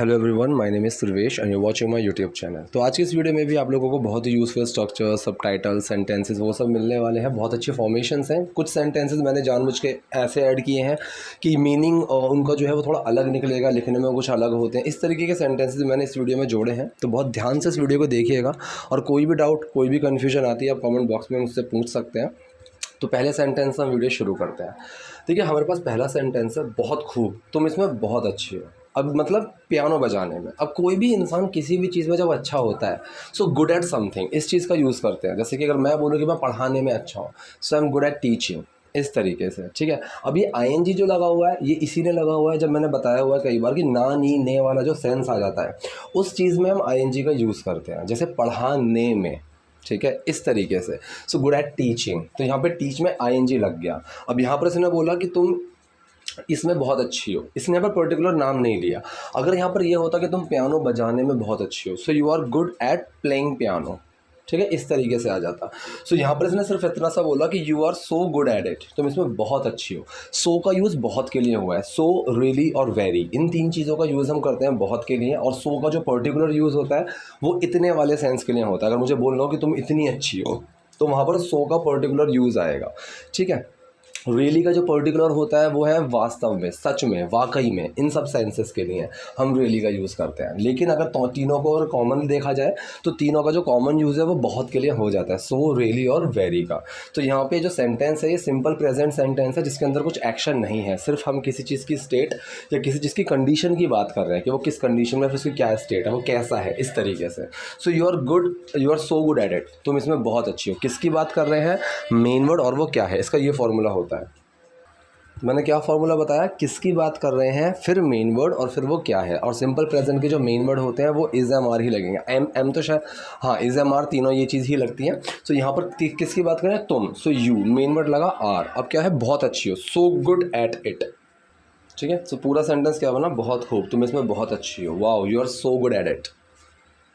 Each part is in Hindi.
Hello everyone, my name is Survesh and you watching my YouTube channel. तो आज की इस वीडियो में भी आप लोगों को बहुत ही यूज़फुल स्ट्रक्चर, सबटाइटल, सेंटेंसेस वो सब मिलने वाले हैं। बहुत अच्छे फॉर्मेशंस हैं। कुछ सेंटेंसेस मैंने जानबूझ के ऐसे ऐड किए हैं कि मीनिंग उनका जो है वो थोड़ा अलग निकलेगा, लिखने में कुछ अलग होते हैं। इस तरीके के सेंटेंसेस मैंने इस वीडियो में जोड़े हैं, तो बहुत ध्यान से इस वीडियो को देखिएगा। और कोई भी डाउट, कोई भी कन्फ्यूजन आती है आप कॉमेंट बॉक्स में मुझसे पूछ सकते हैं। तो पहले सेंटेंस हम वीडियो शुरू करते हैं। देखिए, हमारे पास पहला सेंटेंस है, बहुत खूब, तुम इसमें बहुत अच्छी हो। अब मतलब पियानो बजाने में, अब कोई भी इंसान किसी भी चीज़ में जब अच्छा होता है, सो गुड एट समथिंग, इस चीज़ का यूज़ करते हैं। जैसे कि अगर मैं बोलूँ कि मैं पढ़ाने में अच्छा हूँ, so I am good at teaching, इस तरीके से। ठीक है, अब ये आईएनजी जो लगा हुआ है, ये इसीलिए लगा हुआ है, जब मैंने बताया हुआ है कई बार कि ना, नी, ने वाला जो सेंस आ जाता है, उस चीज़ में हम आईएनजी का यूज़ करते हैं। जैसे पढ़ाने में, ठीक है, इस तरीके से। सो गुड एट टीचिंग, तो यहाँ पे टीच में आईएनजी लग गया। अब यहाँ पर इसने बोला कि तुम इसमें बहुत अच्छी हो, इसने यहाँ पर पर्टिकुलर नाम नहीं लिया। अगर यहाँ पर यह होता कि तुम पियानो बजाने में बहुत अच्छी हो, so you are good at playing piano, ठीक है, इस तरीके से आ जाता। सो यहाँ पर इसने सिर्फ इतना सा बोला कि you are so good at it, तुम इसमें बहुत अच्छी हो। सो का यूज़ बहुत के लिए हुआ है। सो, रियली और वेरी, इन तीन चीज़ों का यूज़ हम करते हैं बहुत के लिए। और सो का जो पर्टिकुलर यूज़ होता है वो इतने वाले सेंस के लिए होता है। अगर मुझे बोलना हो कि तुम इतनी अच्छी हो, तो वहाँ पर सो का पर्टिकुलर यूज़ आएगा। ठीक है, रियली का जो पर्टिकुलर होता है वो है वास्तव में, सच में, वाकई में, इन सब सेंसेस के लिए हम रियली का यूज़ करते हैं। लेकिन अगर तीनों को अगर कॉमन देखा जाए तो तीनों का जो कॉमन यूज़ है वो बहुत के लिए हो जाता है, सो, रियली और वेरी का। तो यहाँ पे जो सेंटेंस है ये सिंपल प्रेजेंट सेंटेंस है, जिसके अंदर कुछ एक्शन नहीं है। सिर्फ हम किसी चीज़ की स्टेट या किसी चीज़ की कंडीशन की बात कर रहे हैं कि वो किस कंडीशन में, फिर उसकी क्या स्टेट है, वो कैसा है, इस तरीके से। So you are good, you are so good at it, तुम इसमें बहुत अच्छी हो। किसकी बात कर रहे हैं? मेन वर्ड, और वो क्या है, इसका ये फॉर्मूला होता है। मैंने क्या फार्मूला बताया? किसकी बात कर रहे हैं, फिर मेन वर्ड, और फिर वो क्या है। और सिंपल प्रेजेंट के जो मेन वर्ड होते हैं वो इज़ एम आर ही लगेंगे। एम तो शायद, हाँ, इज़ एम आर, तीनों ये चीज़ ही लगती हैं। सो यहाँ पर किसकी बात करें? तुम, सो यू, मेन वर्ड लगा आर। अब क्या है? बहुत अच्छी हो, सो गुड एट इट। ठीक है, सो पूरा सेंटेंस क्या बना? बहुत खूब, तुम इसमें बहुत अच्छी हो, wow, you are so good at it.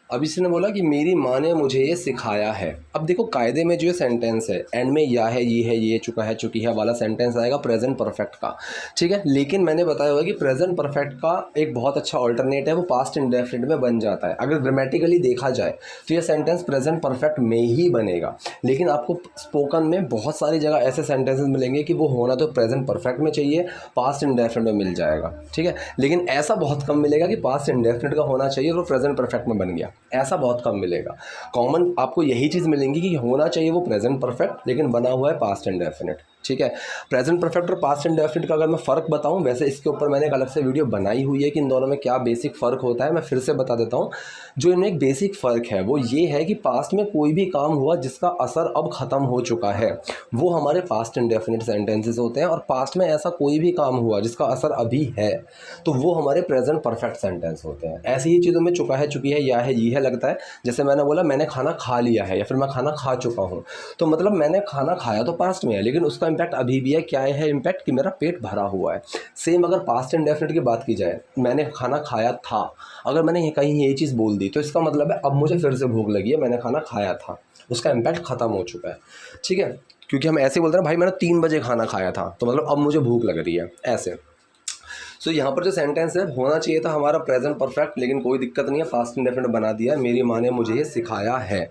अब इसने बोला कि मेरी माँ ने मुझे ये सिखाया है। अब देखो, कायदे में जो सेंटेंस है, एंड में या है, ये चुका है, चुकी है वाला सेंटेंस आएगा प्रेजेंट परफेक्ट का। ठीक है, लेकिन मैंने बताया हुआ कि प्रेजेंट परफेक्ट का एक बहुत अच्छा ऑल्टरनेट है, वो पास्ट इंडेफिनिट में बन जाता है। अगर ग्रामेटिकली देखा जाए तो ये सेंटेंस प्रेजेंट परफेक्ट में ही बनेगा। लेकिन आपको स्पोकन में बहुत सारी जगह ऐसे सेंटेंसेस मिलेंगे कि वो होना तो प्रेजेंट परफेक्ट में चाहिए, पास्ट इंडेफिनिट में मिल जाएगा। ठीक है, लेकिन ऐसा बहुत कम मिलेगा कि पास्ट इंडेफिनिट का होना चाहिए और प्रेजेंट परफेक्ट में बन गया, ऐसा बहुत कम मिलेगा। कॉमन आपको यही चीज़ मिलेंगी कि होना चाहिए वो प्रेजेंट परफेक्ट, लेकिन बना हुआ है पास्ट इंडेफिनिट। ठीक है, प्रेजेंट परफेक्ट और पास्ट इंडेफिनिट का अगर मैं फ़र्क बताऊं, वैसे इसके ऊपर मैंने एक अलग से वीडियो बनाई हुई है कि इन दोनों में क्या बेसिक फ़र्क होता है। मैं फिर से बता देता हूं। जो इनमें एक बेसिक फ़र्क है वो ये है कि पास्ट में कोई भी काम हुआ जिसका असर अब ख़त्म हो चुका है, वो हमारे पास्ट इंडेफिनिट सेंटेंसेस होते हैं। और पास्ट में ऐसा कोई भी काम हुआ जिसका असर अभी है, तो वो हमारे प्रेजेंट परफेक्ट सेंटेंस होते हैं। ऐसी ही चीज़ों में चुका है, चुकी है, या है, ये है लगता है। जैसे मैंने बोला मैंने खाना खा लिया है, या फिर मैं खाना खा चुका हूँ, तो मतलब मैंने खाना खाया तो पास्ट में है, लेकिन उसका इम्पैक्ट अभी भी है। क्या है इम्पैक्ट? कि मेरा पेट भरा हुआ है। सेम अगर पास्ट इंडेफिनिट की बात की जाए, मैंने खाना खाया था, अगर मैंने कहीं ये चीज़ बोल दी तो इसका मतलब है अब मुझे फिर से भूख लगी है, मैंने खाना खाया था, उसका इम्पैक्ट ख़त्म हो चुका है। ठीक है, क्योंकि हम ऐसे बोलते हैं भाई मैंने 3 बजे खाना खाया था, तो मतलब अब मुझे भूख लग रही है, ऐसे। सो यहाँ पर जो सेंटेंस है, होना चाहिए था हमारा प्रेजेंट परफेक्ट, लेकिन कोई दिक्कत नहीं है, पास्ट इंडेफिनिट बना दिया है। मेरी माँ ने मुझे ये सिखाया है।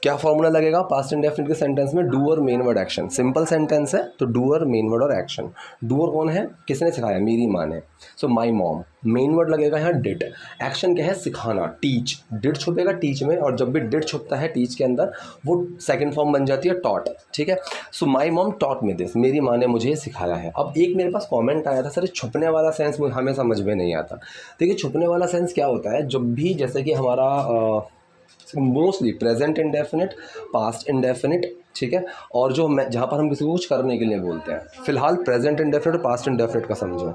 क्या फॉर्मूला लगेगा पास्ट इंडेफिनिट के सेंटेंस में? Doer, main word, action. Simple sentence है तो डूअर, मेन वर्ड और एक्शन। डूअर कौन है? किसने सिखाया? मेरी माँ ने, सो माई मॉम। मेन वर्ड लगेगा यहाँ डिड। एक्शन क्या है? सिखाना, टीच। डिड छुपेगा टीच में, और जब भी डिड छुपता है टीच के अंदर, वो सेकंड फॉर्म बन जाती है टॉट। ठीक है, so my mom taught me this, मेरी माँ ने मुझे सिखाया है। अब एक मेरे पास कमेंट आया था, सर छुपने वाला सेंस हमें समझ में नहीं आता। देखिए, छुपने वाला सेंस क्या होता है? जब भी, जैसे कि हमारा mostly present indefinite, past indefinite, ठीक है, और जो मैं जहाँ पर हम किसी को कुछ करने के लिए बोलते हैं, फिलहाल प्रेजेंट इंडेफिनिट और पास्ट इंडेफिनिट का समझो।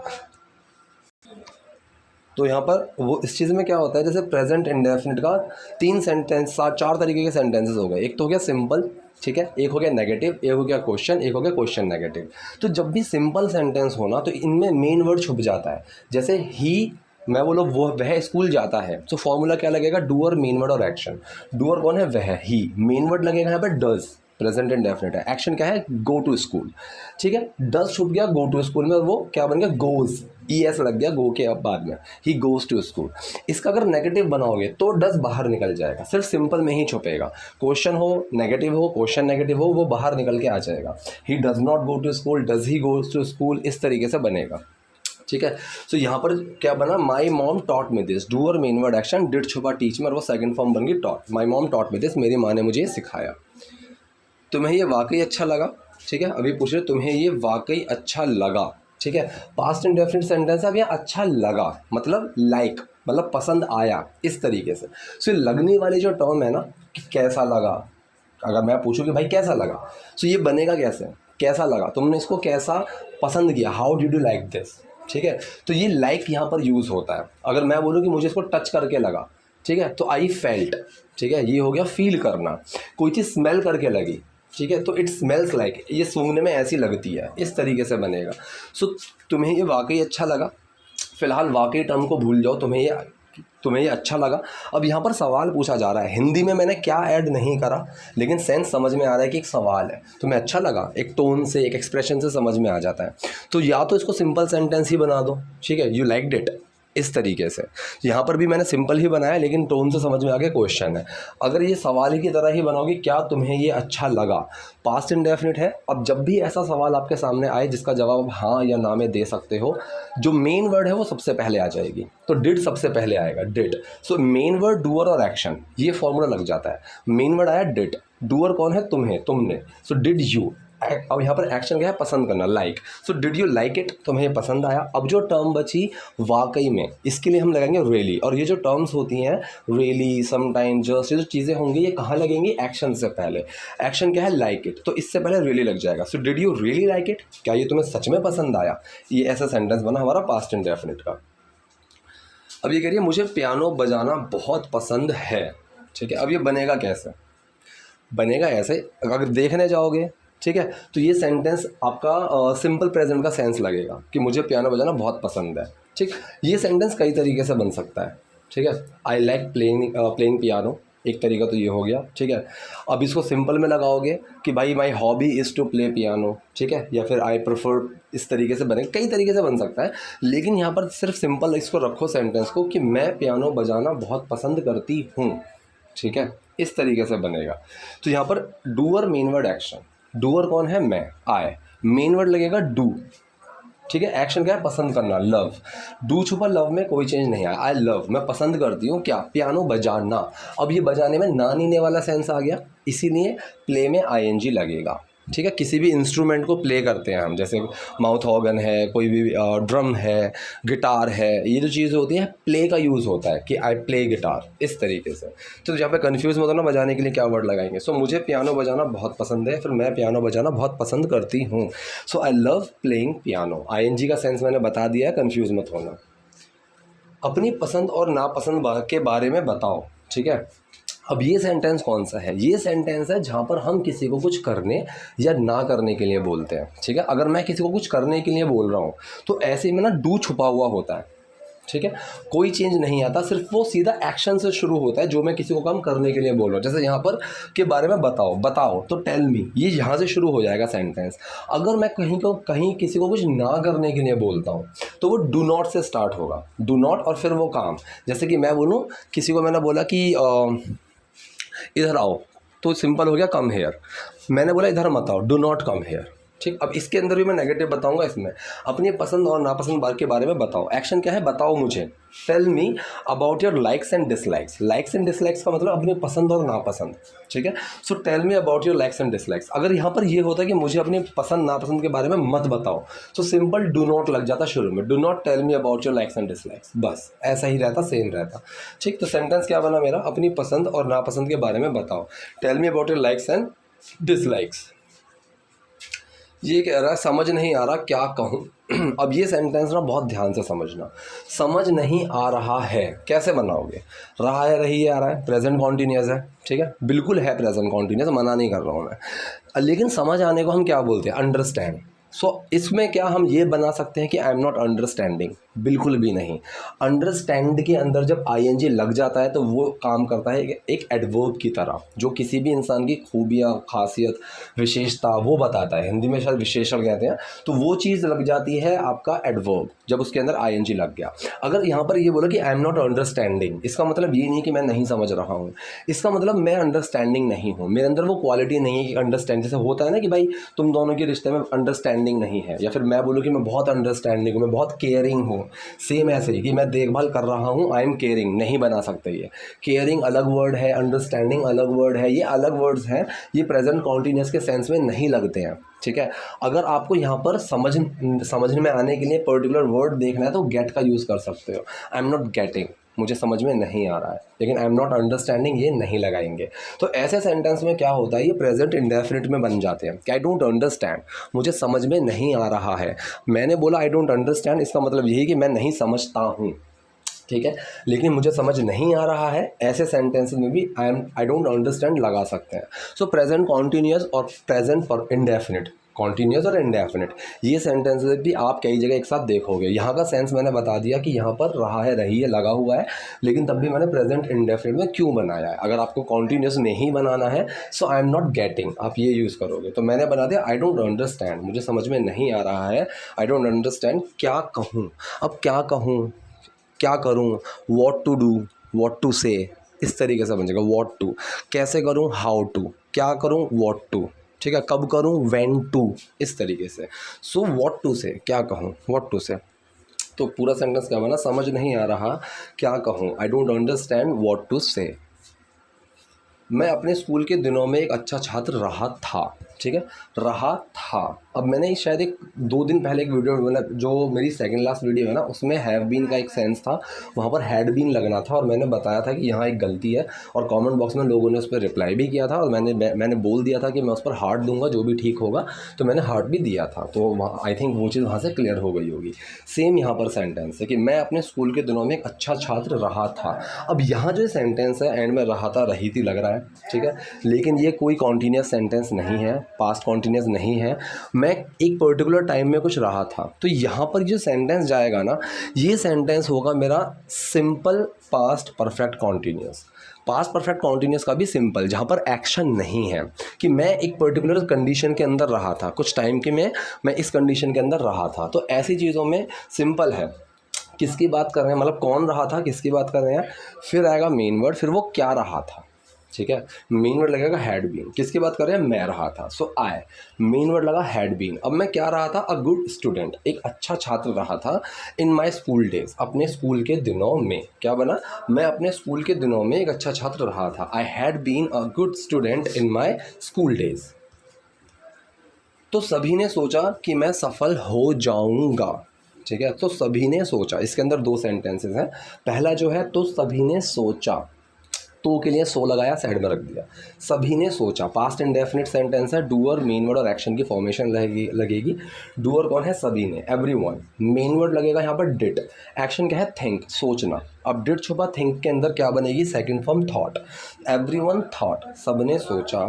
तो यहाँ पर वो इस चीज़ में क्या होता है, जैसे प्रेजेंट इंडेफिनिट का 3 सेंटेंस, 4 तरीके के सेंटेंसेस हो गए। एक तो हो गया सिंपल, ठीक है, एक हो गया नेगेटिव, एक हो गया क्वेश्चन, एक हो गया क्वेश्चन नेगेटिव। तो जब भी सिंपल सेंटेंस हो ना, तो इनमें मेन वर्ड छुप जाता है। जैसे ही, मैं बोलो वह स्कूल जाता है, तो फॉर्मूला क्या लगेगा? डूअर, मेन वर्ड और एक्शन। डूअर कौन है? वह, ही। मेन वर्ड लगेगा यहाँ पर डज, प्रेजेंट इंडेफिनिट है। एक्शन क्या है, गो टू स्कूल, ठीक है। डज छुप गया गो टू स्कूल में, वो क्या बन गया, गोज, ES लग गया गो के अब बाद में, ही गोज टू स्कूल। इसका अगर नेगेटिव बनाओगे तो डज बाहर निकल जाएगा, सिर्फ सिंपल में ही छुपेगा। क्वेश्चन हो नेगेटिव हो, क्वेश्चन नेगेटिव हो, वो बाहर निकल के आ जाएगा। He does not go to school, does he goes to school, इस तरीके से बनेगा, ठीक है। सो यहाँ पर क्या बना, माई mom taught me this, do और मेन वर्ड एक्शन, डिड छुपा टीच में और वो सेकंड फॉर्म बन गई taught. My mom taught me this, मेरी माँ ने मुझे ये सिखाया। तुम्हें ये वाकई अच्छा लगा, ठीक है। अभी पूछ रहे तुम्हें ये वाकई अच्छा लगा, ठीक है। पास्ट इंडेफिनिट सेंटेंस है। अब यहाँ अच्छा लगा मतलब लाइक, मतलब पसंद आया, इस तरीके से। सो लगने वाली जो टर्म है ना कि कैसा लगा, अगर मैं पूछूं कि भाई कैसा लगा, सो ये बनेगा कैसे, कैसा लगा, तुमने इसको कैसा पसंद किया, how did you like this, ठीक है। तो ये लाइक यहाँ पर यूज़ होता है। अगर मैं बोलूँ कि मुझे इसको टच करके लगा, ठीक है, तो आई फेल्ट, ठीक है, ये हो गया फील करना। कोई चीज़ स्मेल करके लगी, ठीक है, तो इट स्मेल्स लाइक, ये सूंघने में ऐसी लगती है, इस तरीके से बनेगा। सो तुम्हें ये वाकई अच्छा लगा, फिलहाल वाकई टर्म को भूल जाओ, तुम्हें ये अच्छा लगा। अब यहाँ पर सवाल पूछा जा रहा है, हिंदी में मैंने क्या ऐड नहीं करा, लेकिन सेंस समझ में आ रहा है कि एक सवाल है। तुम्हें अच्छा लगा, एक टोन से, एक एक्सप्रेशन से समझ में आ जाता है। तो या तो इसको सिंपल सेंटेंस ही बना दो, ठीक है, यू लाइक्ड इट, इस तरीके से। यहाँ पर भी मैंने सिंपल ही बनाया, लेकिन टोन से समझ में आ गया क्वेश्चन है। अगर ये सवाल की तरह ही बनाओगे, क्या तुम्हें ये अच्छा लगा, पास्ट इंडेफिनिट है। अब जब भी ऐसा सवाल आपके सामने आए जिसका जवाब हाँ या ना में दे सकते हो, जो मेन वर्ड है वो सबसे पहले आ जाएगी। तो डिड सबसे पहले आएगा, did. So main word, doer और एक्शन, ये फॉर्मूला लग जाता है। मेन वर्ड आया डिड, डूअर कौन है, तुम्हें, तुमने, सो डिड यू। अब यहाँ पर एक्शन क्या है, पसंद करना, like. So did you like it, तुम्हें ये पसंद आया। अब जो टर्म बची वाकई में, इसके लिए हम लगाएंगे रियली। और ये जो टर्म्स होती हैं रियली, समटाइम, जस्ट, ये जो चीज़ें होंगी ये कहाँ लगेंगी, एक्शन से पहले। एक्शन क्या है, लाइक इट, तो इससे पहले रियली लग जाएगा। So did you really like it, क्या ये तुम्हें सच में पसंद आया। ये ऐसा सेंटेंस बना हमारा पास्ट इंडेफिनिट का। अब ये कह रही है मुझे पियानो बजाना बहुत पसंद है, ठीक है। अब ये बनेगा कैसे, बनेगा ऐसे, अगर देखने जाओगे, ठीक है, तो ये सेंटेंस आपका सिंपल प्रेजेंट का सेंस लगेगा कि मुझे पियानो बजाना बहुत पसंद है, ठीक। ये सेंटेंस कई तरीके से बन सकता है, ठीक है। आई लाइक प्लेइंग पियानो, एक तरीका तो ये हो गया, ठीक है। अब इसको सिंपल में लगाओगे कि भाई my hobby is to play piano, ठीक है, या फिर आई प्रेफर, इस तरीके से बने, कई तरीके से बन सकता है। लेकिन यहाँ पर सिर्फ सिंपल इसको रखो सेंटेंस को कि मैं पियानो बजाना बहुत पसंद करती हूँ, ठीक है, इस तरीके से बनेगा। तो यहाँ पर doer, main word, action. Doer कौन है, मैं, आई, मेन वर्ड लगेगा डू, ठीक है। एक्शन क्या है, पसंद करना, लव। डू छुपा लव में, कोई चेंज नहीं आया, आई लव, मैं पसंद करती हूँ क्या, पियानो बजाना। अब ये बजाने में ना नीने वाला सेंस आ गया, इसीलिए प्ले में ING लगेगा, ठीक है। किसी भी इंस्ट्रूमेंट को प्ले करते हैं हम, जैसे माउथ ऑर्गन है, कोई भी ड्रम है, गिटार है, ये जो चीज़ें होती हैं प्ले का यूज़ होता है कि आई प्ले गिटार, इस तरीके से। तो जहाँ पे कन्फ्यूज़ होता है ना बजाने के लिए क्या वर्ड लगाएंगे। सो मुझे पियानो बजाना बहुत पसंद है, फिर मैं पियानो बजाना बहुत पसंद करती हूँ। So I love playing piano. ING का सेंस मैंने बता दिया है, कन्फ्यूज़ मत होना। अपनी पसंद और नापसंद के बारे में बताओ, ठीक है। अब ये सेंटेंस कौन सा है, ये सेंटेंस है जहाँ पर हम किसी को कुछ करने या ना करने के लिए बोलते हैं, ठीक है। अगर मैं किसी को कुछ करने के लिए बोल रहा हूँ तो ऐसे में ना डू छुपा हुआ होता है, ठीक है, कोई चेंज नहीं आता, सिर्फ वो सीधा एक्शन से शुरू होता है जो मैं किसी को काम करने के लिए बोल रहा हूँ। जैसे यहाँ पर के बारे में बताओ तो टेल मी, ये यहाँ से शुरू हो जाएगा सेंटेंस। अगर मैं कहीं किसी को कुछ ना करने के लिए बोलता हूँ तो वो डू नॉट से स्टार्ट होगा, डू नॉट और फिर वो काम। जैसे कि मैं बोलूँ, किसी को मैंने बोला कि इधर आओ, तो सिंपल हो गया कम हेयर। मैंने बोला इधर मत आओ, डू नॉट कम हेयर, ठीक। अब इसके अंदर भी मैं नेगेटिव बताऊंगा, इसमें अपनी पसंद और नापसंद के बारे में बताओ। एक्शन क्या है, बताओ मुझे, tell me about your likes and dislikes. Likes and dislikes का मतलब अपनी पसंद और नापसंद, ठीक है। So tell me about your likes and dislikes. अगर यहाँ पर ये होता है कि मुझे अपनी पसंद नापसंद के बारे में मत बताओ, तो सिंपल डू नॉट लग जाता शुरू में, do not tell me about your likes and dislikes, बस ऐसा ही रहता, सेम रहता, ठीक। तो सेंटेंस क्या बना मेरा, अपनी पसंद और नापसंद के बारे में बताओ, tell me about your likes and dislikes. ये कह रहा है समझ नहीं आ रहा क्या कहूँ। अब ये सेंटेंस ना बहुत ध्यान से समझना, समझ नहीं आ रहा है कैसे बनाओगे, रहा है, रही है, आ रहा है, प्रेजेंट कॉन्टीन्यूअस है, ठीक है, बिल्कुल है प्रेजेंट कॉन्टीन्यूअस, मना नहीं कर रहा हूँ मैं। लेकिन समझ आने को हम क्या बोलते हैं, अंडरस्टैंड। सो इसमें क्या हम ये बना सकते हैं कि आई एम नॉट अंडरस्टैंडिंग, बिल्कुल भी नहीं। अंडरस्टैंड के अंदर जब आईएनजी लग जाता है तो वो काम करता है एक एडवर्ब की तरह, जो किसी भी इंसान की खूबियाँ, खासियत, विशेषता वो बताता है। हिंदी में शायद विशेषण कहते हैं। तो वो चीज़ लग जाती है आपका एडवर्ब जब उसके अंदर आईएनजी लग गया। अगर यहाँ पर ये बोला कि आई एम नॉट अंडरस्टैंडिंग, इसका मतलब ये नहीं कि मैं नहीं समझ रहा हूँ, इसका मतलब मैं अंडरस्टैंडिंग नहीं हूँ, मेरे अंदर वो क्वालिटी नहीं है कि अंडरस्टैंड। जैसे होता है ना कि भाई तुम दोनों के रिश्ते में अंडरस्टैंडिंग नहीं है, या फिर मैं बोलूँ कि मैं बहुत अंडरस्टैंडिंग हूँ, मैं बहुत केयरिंग हूँ। सेम ऐसे ही कि मैं देखभाल कर रहा हूँ, आई एम केयरिंग नहीं बना सकते। ये केयरिंग अलग वर्ड है, अंडरस्टैंडिंग अलग वर्ड है, ये अलग वर्ड्स हैं, ये प्रेजेंट कॉन्टीन्यूअस के सेंस में नहीं लगते हैं। ठीक है, अगर आपको यहाँ पर समझ में आने के लिए पर्टिकुलर वर्ड देखना है तो गेट का यूज़ कर सकते हो। आई एम नॉट गेटिंग, मुझे समझ में नहीं आ रहा है, लेकिन आई एम नॉट अंडरस्टैंडिंग ये नहीं लगाएंगे। तो ऐसे सेंटेंस में क्या होता है, ये प्रेजेंट इंडेफिनिट में बन जाते हैं कि आई डोंट अंडरस्टैंड, मुझे समझ में नहीं आ रहा है। मैंने बोला आई डोंट अंडरस्टैंड, इसका मतलब यही कि मैं नहीं समझता हूँ। ठीक है, लेकिन मुझे समझ नहीं आ रहा है, ऐसे सेंटेंस में भी आई डोंट अंडरस्टैंड लगा सकते हैं। सो प्रेजेंट कॉन्टीन्यूअस और प्रेजेंट फॉर इंडेफिनिट, कॉन्टीन्यूअस और इंडेफिनिट, ये सेंटेंसेस भी आप कई जगह एक साथ देखोगे। यहाँ का सेंस मैंने बता दिया कि यहाँ पर रहा है, रही है लगा हुआ है, लेकिन तब भी मैंने प्रेजेंट इंडेफिनिट में क्यों बनाया है। अगर आपको कॉन्टीन्यूअस नहीं बनाना है सो आई एम नॉट गेटिंग, आप ये यूज़ करोगे। तो मैंने बना दिया आई डोंट अंडरस्टैंड, मुझे समझ में नहीं आ रहा है, आई डोंट अंडरस्टैंड, क्या कहूँ। अब क्या कहूँ, क्या करूँ, what to do, what to say, इस तरीके से बनेगा। वॉट टू, कैसे करूँ, हाउ टू, क्या करूँ, वॉट टू। ठीक है, कब करूँ, व्हेन टू, इस तरीके से। सो वॉट टू से, क्या कहूँ, वॉट टू से। तो पूरा सेंटेंस क्या बना, समझ नहीं आ रहा क्या कहूँ, I don't understand what to say. मैं अपने स्कूल के दिनों में एक अच्छा छात्र रहा था। ठीक है, रहा था। अब मैंने शायद एक 2 दिन पहले एक वीडियो, मतलब जो मेरी सेकंड लास्ट वीडियो है ना, उसमें हैव बीन का एक सेंस था, वहाँ पर हैड बीन लगना था, और मैंने बताया था कि यहाँ एक गलती है, और कमेंट बॉक्स में लोगों ने उस पर रिप्लाई भी किया था, और मैंने बोल दिया था कि मैं उस पर हार्ट दूंगा जो भी ठीक होगा, तो मैंने हार्ट भी दिया था। तो आई थिंक वो चीज़ वहाँ से क्लियर हो गई होगी। सेम यहाँ पर सेंटेंस है कि मैं अपने स्कूल के दिनों में एक अच्छा छात्र रहा था। अब यहाँ जो सेंटेंस है एंड में रहा था, रही थी लग रहा है। ठीक है, लेकिन ये कोई कॉन्टीन्यूस सेंटेंस नहीं है, पास्ट कॉन्टीन्यूस नहीं है, मैं एक पर्टिकुलर टाइम में कुछ रहा था। तो यहाँ पर जो सेंटेंस जाएगा ना, ये सेंटेंस होगा मेरा simple past perfect continuous. Past perfect continuous का भी सिंपल, जहाँ पर एक्शन नहीं है, कि मैं एक पर्टिकुलर कंडीशन के अंदर रहा था, कुछ टाइम के में मैं इस कंडीशन के अंदर रहा था। तो ऐसी चीज़ों में सिंपल है, किसकी बात कर रहे हैं, मतलब कौन रहा था, किसकी बात कर रहे हैं, फिर आएगा मेन वर्ड, फिर वो क्या रहा था। ठीक है, मेन वर्ड लगेगा हैड बीन, किसकी बात कर रहे हैं, मैं रहा था, सो आई, मेन वर्ड लगा हैड बीन। अब मैं क्या रहा था, अ गुड स्टूडेंट, एक अच्छा छात्र रहा था, इन माई स्कूल डेज, अपने स्कूल के दिनों में। क्या बना, मैं अपने स्कूल के दिनों में एक अच्छा छात्र रहा था, I had been a good student in my school days. तो सभी ने सोचा कि मैं सफल हो जाऊंगा। ठीक है, तो सभी ने सोचा, इसके अंदर 2 सेंटेंसेस हैं। पहला जो है, तो सभी ने सोचा, तो के लिए सो लगाया, साइड में रख दिया। सभी ने सोचा, पास्ट इंडेफिनिट सेंटेंस है, डूअर, मेन वर्ड और एक्शन की फॉर्मेशन लगेगी। डूअर कौन है, सभी ने, एवरीवन। मेन वर्ड लगेगा यहाँ पर डिड, एक्शन क्या है, थिंक, सोचना। अब डिड छुपा, थिंक के अंदर क्या बनेगी, second form thought. Everyone thought, सबने सोचा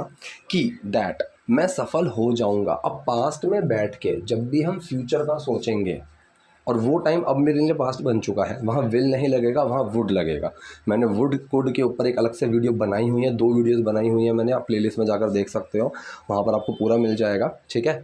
कि दैट, मैं सफल हो जाऊंगा। अब पास्ट में बैठ के जब भी हम फ्यूचर का सोचेंगे, और वो टाइम अब मेरे लिए पास्ट बन चुका है, वहाँ विल नहीं लगेगा, वहाँ वुड लगेगा। मैंने वुड कुड के ऊपर एक अलग से वीडियो बनाई हुई है, 2 वीडियोस बनाई हुई हैं मैंने, आप प्लेलिस्ट में जाकर देख सकते हो, वहाँ पर आपको पूरा मिल जाएगा। ठीक है,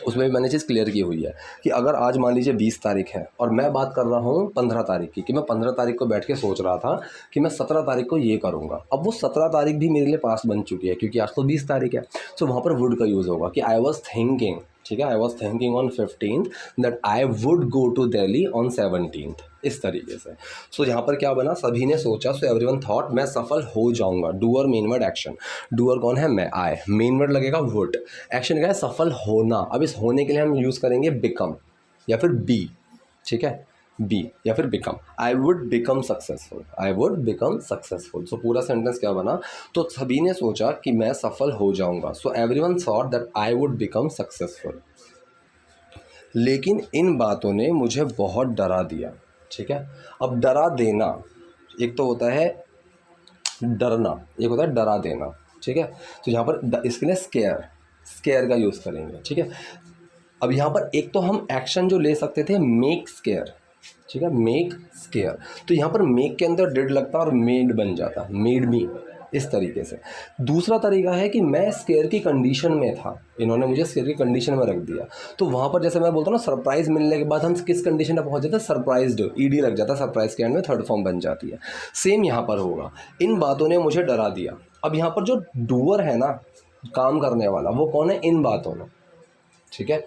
उसमें भी मैंने चीज़ क्लियर की हुई है कि अगर आज मान लीजिए 20 तारीख है और मैं बात कर रहा हूँ 15 तारीख की, कि मैं 15 तारीख को बैठ के सोच रहा था कि मैं 17 तारीख को ये करूँगा। अब वो 17 तारीख भी मेरे लिए पास्ट बन चुकी है, क्योंकि आज तो 20 तारीख है। सो वहाँ पर वुड का यूज़ होगा कि आई वॉज थिंकिंग। ठीक है, I was thinking on 15th that I would go to Delhi on 17th, इस तरीके से। सो यहाँ पर क्या बना, सभी ने सोचा, सो एवरीवन थॉट, मैं सफल हो जाऊंगा। Doer, main word, action. Doer कौन है, मैं, आई, मेन वर्ड लगेगा वुड, एक्शन क्या है, सफल होना। अब इस होने के लिए हम यूज़ करेंगे बिकम या फिर बी। ठीक है, बी या फिर become, I would become successful, I would become successful. So पूरा सेंटेंस क्या बना, तो सभी ने सोचा कि मैं सफल हो जाऊंगा। So everyone thought that I would become successful. लेकिन इन बातों ने मुझे बहुत डरा दिया। ठीक है, अब डरा देना, एक तो होता है डरना, एक होता है डरा देना। ठीक है, तो यहाँ पर इसके लिए स्केयर, स्केयर का यूज़ करेंगे। ठीक है, अब यहाँ पर एक तो हम एक्शन जो ले सकते थे, मेक स्केयर, ठीक है, मेक स्केयर, तो यहाँ पर मेक के अंदर डिड लगता और मेड बन जाता, मेड मी, इस तरीके से। दूसरा तरीका है कि मैं स्केयर की कंडीशन में था, इन्होंने मुझे स्केयर की कंडीशन में रख दिया, तो वहाँ पर जैसे मैं बोलता हूँ ना, सरप्राइज़ मिलने के बाद हम किस कंडीशन में पहुँच जाते हैं, सरप्राइज्ड, ईडी लग जाता है, सरप्राइज के एंड में थर्ड फॉर्म बन जाती है। सेम यहाँ पर होगा, इन बातों ने मुझे डरा दिया। अब यहाँ पर जो डूअर है ना, काम करने वाला, वो कौन है, इन बातों ने, ठीक है।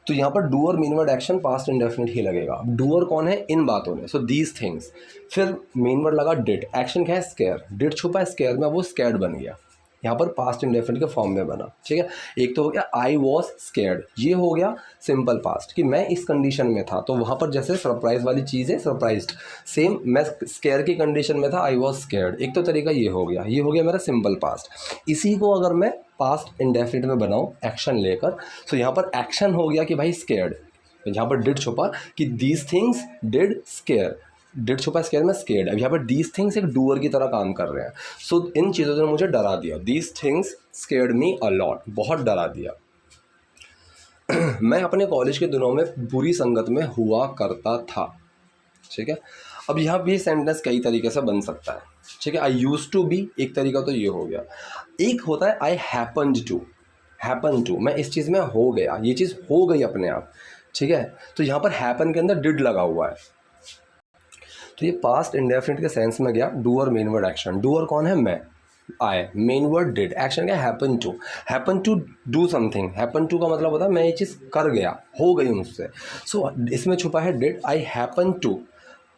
तो यहाँ पर doer main word action past indefinite ही लगेगा। अब डूअर कौन है, इन बातों ने, सो दीज थिंग्स। फिर मेन वर्ड लगा डिड, एक्शन क्या है, स्केयर, डिड छुपा है स्केयर में, वो स्कैर्ड बन गया, यहाँ पर पास्ट इंडेफिनिट के फॉर्म में बना, ठीक है। एक तो हो गया आई वॉज स्कैर्ड, ये हो गया सिंपल पास्ट कि मैं इस कंडीशन में था, तो वहाँ पर जैसे सरप्राइज वाली चीज़ है, सरप्राइज्ड, सेम मैं स्कैर की कंडीशन में था, आई वॉज स्कैर्ड। एक तो तरीका ये हो गया मेरा सिंपल पास्ट। इसी को अगर मैं पास्ट इंडेफिनिट में बनाऊँ एक्शन लेकर, तो यहाँ पर एक्शन हो गया कि भाई स्कैर्ड, यहाँ पर डिड छुपा कि these things did square, did छुपा स्केयर में स्केर्ड। अब यहाँ पर दीज थिंग्स एक डूअर की तरह काम कर रहे हैं, सो इन चीज़ों ने मुझे डरा दिया, these things scared me a lot, बहुत डरा दिया। मैं अपने कॉलेज के दिनों में बुरी संगत में हुआ करता था, ठीक है। अब यहाँ भी सेंटेंस कई तरीके से बन सकता है, ठीक है। आई यूज टू बी एक तरीका तो ये हो गया, एक होता है आई हैपन्ड टू, हैपन टू, मैं इस चीज़ में हो गया, ये चीज़ हो गई अपने आप, ठीक है। तो यहाँ पर हैपन के अंदर डिड लगा हुआ है, तो ये पास्ट इंडेफिनिट के सेंस में गया, doer main word action, doer कौन है, मैं, I, main word did, action क्या, happen to do something, happen to का मतलब होता है मैं ये चीज़ कर गया, हो गई मुझसे, सो इसमें छुपा है डिड, आई हैपन टू,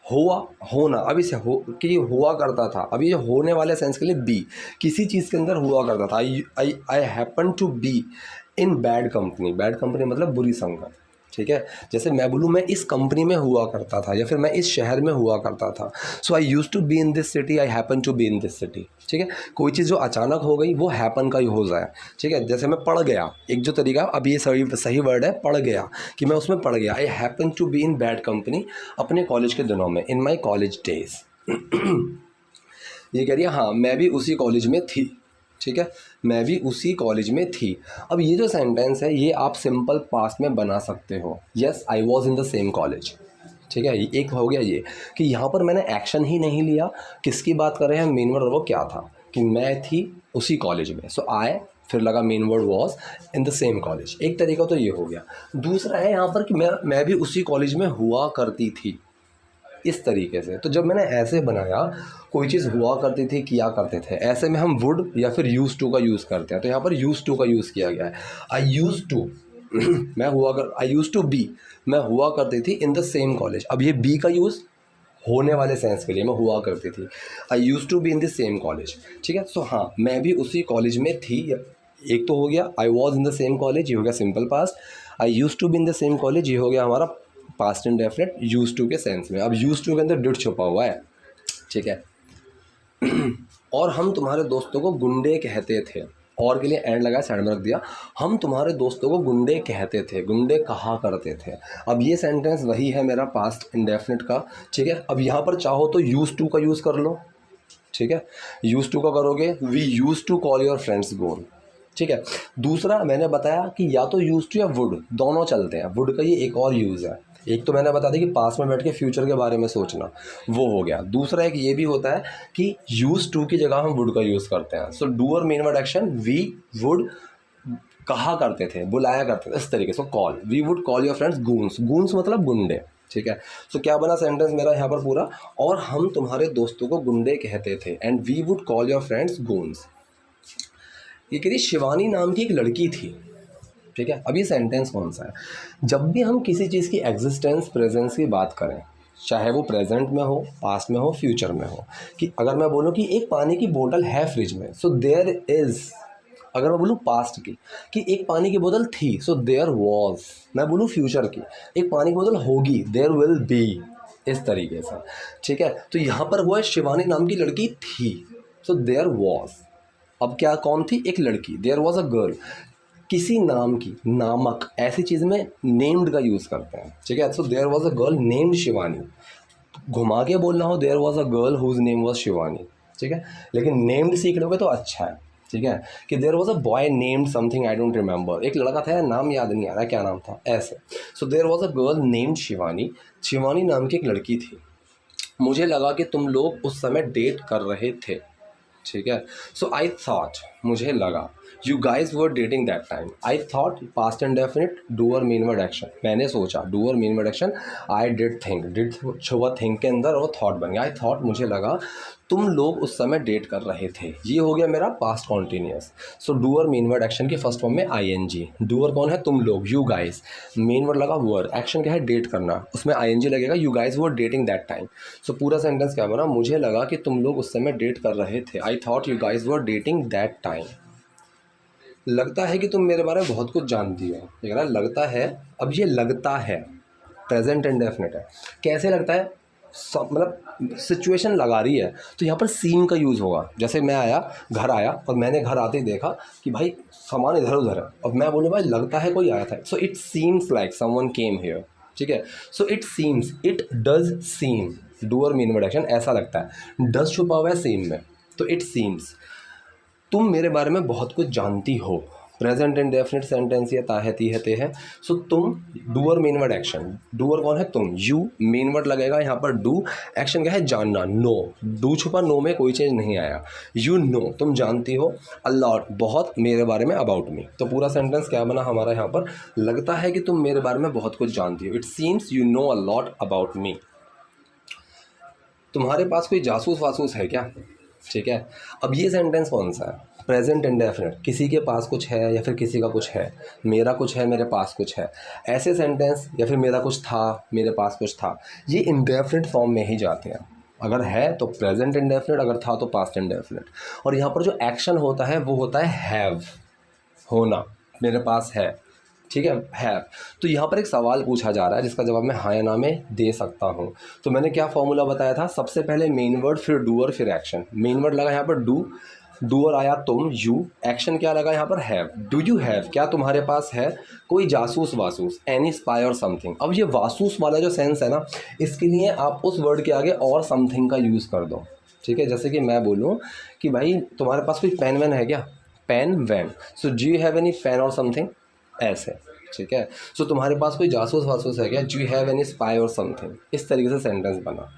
हुआ, होना, अभी से हो कि हुआ करता था, अभी ये होने वाले सेंस के लिए बी, किसी चीज़ के अंदर हुआ करता था, I happen to be in bad company, bad company मतलब बुरी संगत, ठीक है। जैसे मैं बोलूँ मैं इस कंपनी में हुआ करता था, या फिर मैं इस शहर में हुआ करता था, so I use to be in this city, I happen to be in this city, ठीक है। कोई चीज़ जो अचानक हो गई वो हैपन का ही हो जाए, ठीक है। जैसे मैं पढ़ गया, एक जो तरीका, अब ये सही वर्ड है, पढ़ गया, कि मैं उसमें पढ़ गया, I happen to be in bad company अपने कॉलेज के दिनों में, इन माई कॉलेज डेज। ये कह रही है हाँ मैं भी उसी कॉलेज में थी, ठीक है, मैं भी उसी कॉलेज में थी। अब ये जो सेंटेंस है ये आप सिंपल पास्ट में बना सकते हो, yes I was in the same college, ठीक है। एक हो गया ये कि यहाँ पर मैंने एक्शन ही नहीं लिया, किसकी बात कर रहे हैं, मेन वर्ड वो क्या था कि मैं थी उसी कॉलेज में, सो आई, फिर लगा main word was in the same college, एक तरीका तो ये हो गया। दूसरा है यहाँ पर कि मैं भी उसी कॉलेज में हुआ करती थी, इस तरीके से। तो जब मैंने ऐसे बनाया, कोई चीज़ हुआ करती थी, किया करते थे, ऐसे में हम वुड या फिर यूज़ टू का यूज़ करते हैं, तो यहाँ पर यूज़ टू का यूज़ किया गया है। I use to I use to be, मैं हुआ करती थी इन द सेम कॉलेज, अब ये बी का यूज़ होने वाले सेंस के लिए, मैं हुआ करती थी, I use to be in the same college, ठीक है। सो हाँ मैं भी उसी कॉलेज में थी, एक तो हो गया I was in the same college, ये हो गया simple past, I use to be in the same college, ये हो गया हमारा पास्ट इंडेफिनिट यूज टू के सेंस में। अब यूज टू के अंदर डिड छुपा हुआ है, ठीक है। और हम तुम्हारे दोस्तों को गुंडे कहते थे, और के लिए एंड लगा, साइड में रख दिया, हम तुम्हारे दोस्तों को गुंडे कहते थे, गुंडे कहा करते थे। अब ये सेंटेंस वही है मेरा पास्ट इंडेफिनिट का, ठीक है। अब यहाँ पर चाहो तो यूज टू का यूज़ कर लो, ठीक है। यूज टू का करोगे, we use to call your friends goal, ठीक है। दूसरा मैंने बताया कि या तो यूज टू या वुड, दोनों चलते हैं, वुड का ये एक और यूज़ है। एक तो मैंने बता दी कि पास्ट में बैठ के फ्यूचर के बारे में सोचना, वो हो गया। दूसरा एक ये भी होता है कि यूज टू की जगह हम वुड का यूज़ करते हैं, so doer main word action, we would कहा करते थे, बुलाया करते थे, इस तरीके से। Call, we would call your friends goons, goons मतलब गुंडे, ठीक है। सो क्या बना सेंटेंस मेरा यहाँ पर पूरा, और हम तुम्हारे दोस्तों को गुंडे कहते थे, and we would call your friends goons. ये कह रही शिवानी नाम की एक लड़की थी, ठीक है। अब ये सेंटेंस कौन सा है, जब भी हम किसी चीज़ की एग्जिस्टेंस प्रेजेंस की बात करें, चाहे वो प्रेजेंट में हो, पास्ट में हो, फ्यूचर में हो, कि अगर मैं बोलूँ कि एक पानी की बोतल है फ्रिज में, सो देयर इज़, अगर मैं बोलूँ पास्ट की कि एक पानी की बोतल थी, सो देयर वॉज, मैं बोलूँ फ्यूचर की एक पानी की बोतल होगी, देयर विल बी, इस तरीके से, ठीक है। तो यहाँ पर वो है शिवानी नाम की लड़की थी, सो देयर वॉज, अब क्या कौन थी, एक लड़की, देयर वॉज अ गर्ल, किसी नाम की, नामक, ऐसी चीज़ में नेम्ड का यूज़ करते हैं, ठीक है। So there was a girl named Shivani, घुमा के बोलना हो there was a girl whose name was Shivani, ठीक है। लेकिन नेम्ड सीख लोगे तो अच्छा है, ठीक है, कि there was a boy named something, I don't remember, एक लड़का था, नाम याद नहीं आ रहा क्या नाम था ऐसे। So there was a girl named Shivani, Shivani नाम की एक लड़की थी। मुझे लगा कि तुम लोग उस समय डेट कर रहे थे, ठीक है। सो आई थॉट, मुझे लगा, you guys were dating that time. I thought past indefinite doer main word action, मैंने सोचा doer main word action, I did think, did छुआ थिंक के अंदर और थॉट बन गया। आई थॉट, मुझे लगा तुम लोग उस समय डेट कर रहे थे, ये हो गया मेरा past continuous. So doer main word action की फर्स्ट फॉर्म में आईएनजी, डूअर कौन है, तुम लोग, यू गाइज, मेन वर्ड लगा वर्ड, एक्शन क्या है, डेट करना, उसमें आईएनजी लगेगा, you guys were dating that time. So पूरा सेंटेंस क्या बना, मुझे लगा कि तुम लोग उस समय डेट कर रहे थे, I thought you guys were dating that time. लगता है कि तुम मेरे बारे में बहुत कुछ जानती हो, ये कह रहा है लगता है। अब ये लगता है प्रेजेंट इंडेफिनिट है, कैसे लगता है, मतलब सिचुएशन लगा रही है, तो यहाँ पर सीम का यूज़ होगा। जैसे मैं आया, घर आया और मैंने घर आते ही देखा कि भाई सामान इधर उधर है, और मैं बोलूँ भाई लगता है कोई आया था, so it seems like someone came here, ठीक है। So it seems, it does seem, doer mean word action, ऐसा लगता है, डज छुपा हुआ है सीम में, तो इट सीम्स, तुम मेरे बारे में बहुत कुछ जानती हो, प्रेजेंट इंडेफिनिट सेंटेंस या ताहती है ते है। सो तुम, doer main word action, doer कौन है, तुम, यू मेन वर्ड लगेगा यहाँ पर डू, एक्शन क्या है, जानना, नो, डू छुपा, नो में कोई चेंज नहीं आया, यू नो, तुम जानती हो, अ लॉट, बहुत, मेरे बारे में, अबाउट मी। तो पूरा सेंटेंस क्या बना हमारा यहाँ पर, लगता है कि तुम मेरे बारे में बहुत कुछ जानती हो, it seems you know a lot about me. तुम्हारे पास कोई जासूस वासूस है क्या, ठीक है। अब ये सेंटेंस कौन सा है, प्रेजेंट इंडेफिनिट, किसी के पास कुछ है या फिर किसी का कुछ है, मेरा कुछ है, मेरे पास कुछ है, ऐसे सेंटेंस, या फिर मेरा कुछ था, मेरे पास कुछ था, ये इंडेफिनिट फॉर्म में ही जाते हैं। अगर है तो प्रेजेंट इंडेफिनिट, अगर था तो पास्ट इंडेफिनिट। और यहाँ पर जो एक्शन होता है वो होता है हैव, होना, मेरे पास है, ठीक है। तो यहाँ पर एक सवाल पूछा जा रहा है जिसका जवाब मैं हाँ या ना में दे सकता हूँ। तो मैंने क्या फॉर्मूला बताया था, सबसे पहले मेन वर्ड, फिर डूअर, फिर एक्शन। मेन वर्ड लगा यहाँ पर डू, डूअर आया तुम, यू, एक्शन क्या लगा यहाँ पर हैव, डू यू हैव, क्या तुम्हारे पास है कोई जासूस वासूस, एनी स्पाई और समथिंग। अब ये वासूस वाला जो सेंस है ना, इसके लिए आप उस वर्ड के आगे और समथिंग का यूज़ कर दो, ठीक है। जैसे कि मैं बोलूँ कि भाई तुम्हारे पास कोई पेन वैन है क्या, pen van, so do you have any pen और समथिंग, ऐसे, ठीक है। सो तुम्हारे पास कोई जासूस वासूस है क्या, do you have any spy और समथिंग, इस तरीके से सेंटेंस बना।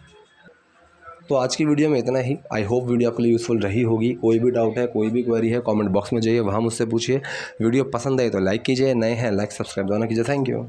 तो आज की वीडियो में इतना ही। आई होप वीडियो आपके लिए यूज़फुल रही होगी। कोई भी डाउट है, कोई भी क्वेरी है, कमेंट बॉक्स में जाइए, वहाँ मुझसे पूछिए। वीडियो पसंद आए तो लाइक कीजिए, नए हैं लाइक सब्सक्राइब दोनों कीजिए। Thank you.